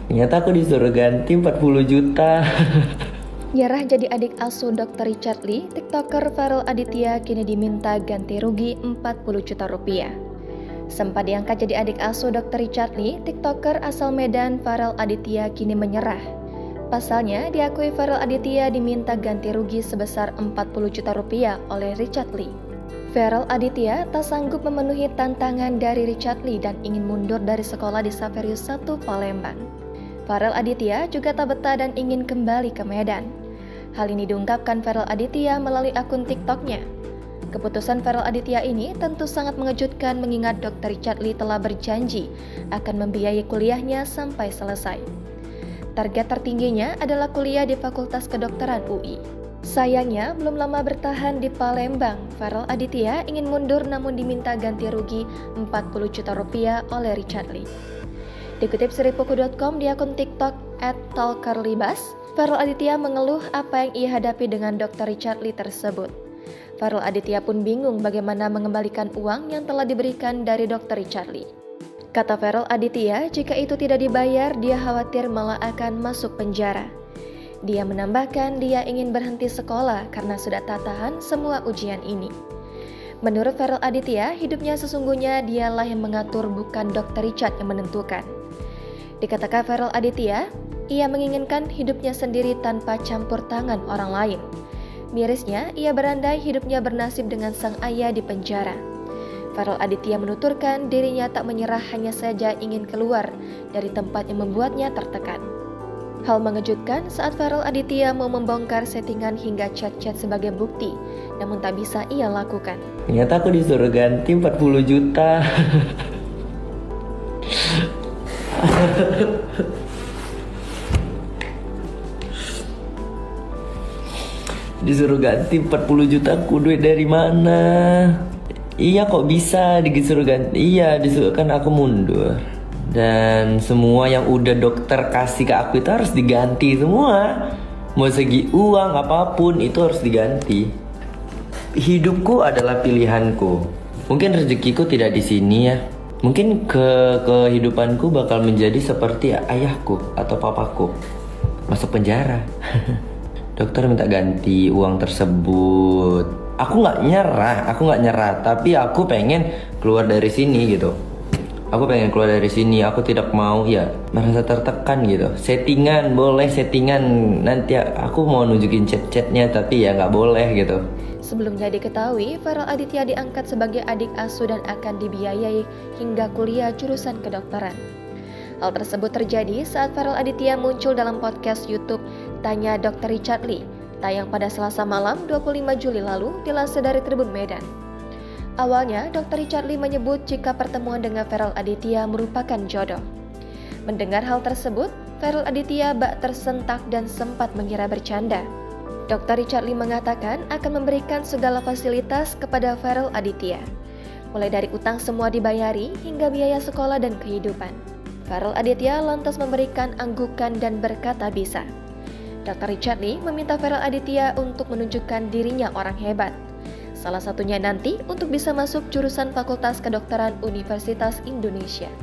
Ternyata aku disuruh ganti 40 juta. Nyerah jadi adik asuh Dr. Richard Lee, TikToker Farel Aditya kini diminta ganti rugi 40 juta rupiah. Sempat diangkat jadi adik asuh Dr. Richard Lee, TikToker asal Medan Farel Aditya kini menyerah. Pasalnya, diakui Farel Aditya diminta ganti rugi sebesar 40 juta rupiah oleh Richard Lee. Farel Aditya tak sanggup memenuhi tantangan dari Richard Lee dan ingin mundur dari sekolah di Xaverius 1 Palembang. Farel Aditya juga tak betah dan ingin kembali ke Medan. Hal ini diungkapkan Farel Aditya melalui akun TikToknya. Keputusan Farel Aditya ini tentu sangat mengejutkan mengingat Dr. Richard Lee telah berjanji akan membiayai kuliahnya sampai selesai. Target tertingginya adalah kuliah di Fakultas Kedokteran UI. Sayangnya, belum lama bertahan di Palembang, Farel Aditya ingin mundur namun diminta ganti rugi 40 juta rupiah oleh Richard Lee. Dikutip seripuku.com di akun TikTok @talkerlibas, Farel Aditya mengeluh apa yang ia hadapi dengan Dr. Richard Lee tersebut. Farel Aditya pun bingung bagaimana mengembalikan uang yang telah diberikan dari Dr. Richard Lee. Kata Farel Aditya, jika itu tidak dibayar, dia khawatir malah akan masuk penjara. Dia menambahkan dia ingin berhenti sekolah karena sudah tak tahan semua ujian ini. Menurut Farel Aditya, hidupnya sesungguhnya dialah yang mengatur, bukan Dr. Richard yang menentukan. Dikatakan Farel Aditya, ia menginginkan hidupnya sendiri tanpa campur tangan orang lain. Mirisnya, ia berandai hidupnya bernasib dengan sang ayah di penjara. Farel Aditya menuturkan dirinya tak menyerah, hanya saja ingin keluar dari tempat yang membuatnya tertekan. Hal mengejutkan saat Farel Aditya mau membongkar settingan hingga chat-chat sebagai bukti, namun tak bisa ia lakukan. Ternyata aku disuruh ganti 40 juta. Disuruh ganti 40 juta, aku duit dari mana? Iya, kok bisa disuruh ganti? Iya, disuruh, kan aku mundur. Dan semua yang udah dokter kasih ke aku itu harus diganti semua. Mau segi uang apapun itu harus diganti. Hidupku adalah pilihanku. Mungkin rezekiku tidak di sini ya. Mungkin kehidupanku bakal menjadi seperti ayahku atau papaku, masuk penjara. Dokter minta ganti uang tersebut. Aku nggak nyerah, tapi aku pengen keluar dari sini gitu. Aku pengen keluar dari sini, aku tidak mau ya merasa tertekan gitu. Settingan, boleh settingan, nanti aku mau nunjukin chat-chatnya tapi ya nggak boleh gitu. Sebelumnya diketahui, Farel Aditya diangkat sebagai adik asuh dan akan dibiayai hingga kuliah jurusan kedokteran. Hal tersebut terjadi saat Farel Aditya muncul dalam podcast YouTube Tanya Dr. Richard Lee, tayang pada Selasa malam 25 Juli lalu dilansir dari Tribun Medan. Awalnya, Dr. Richard Lee menyebut jika pertemuan dengan Farel Aditya merupakan jodoh. Mendengar hal tersebut, Farel Aditya bak tersentak dan sempat mengira bercanda. Dr. Richard Lee mengatakan akan memberikan segala fasilitas kepada Farel Aditya, mulai dari utang semua dibayari hingga biaya sekolah dan kehidupan. Farel Aditya lantas memberikan anggukan dan berkata bisa. Dr. Richard Lee meminta Farel Aditya untuk menunjukkan dirinya orang hebat. Salah satunya nanti untuk bisa masuk jurusan Fakultas Kedokteran Universitas Indonesia.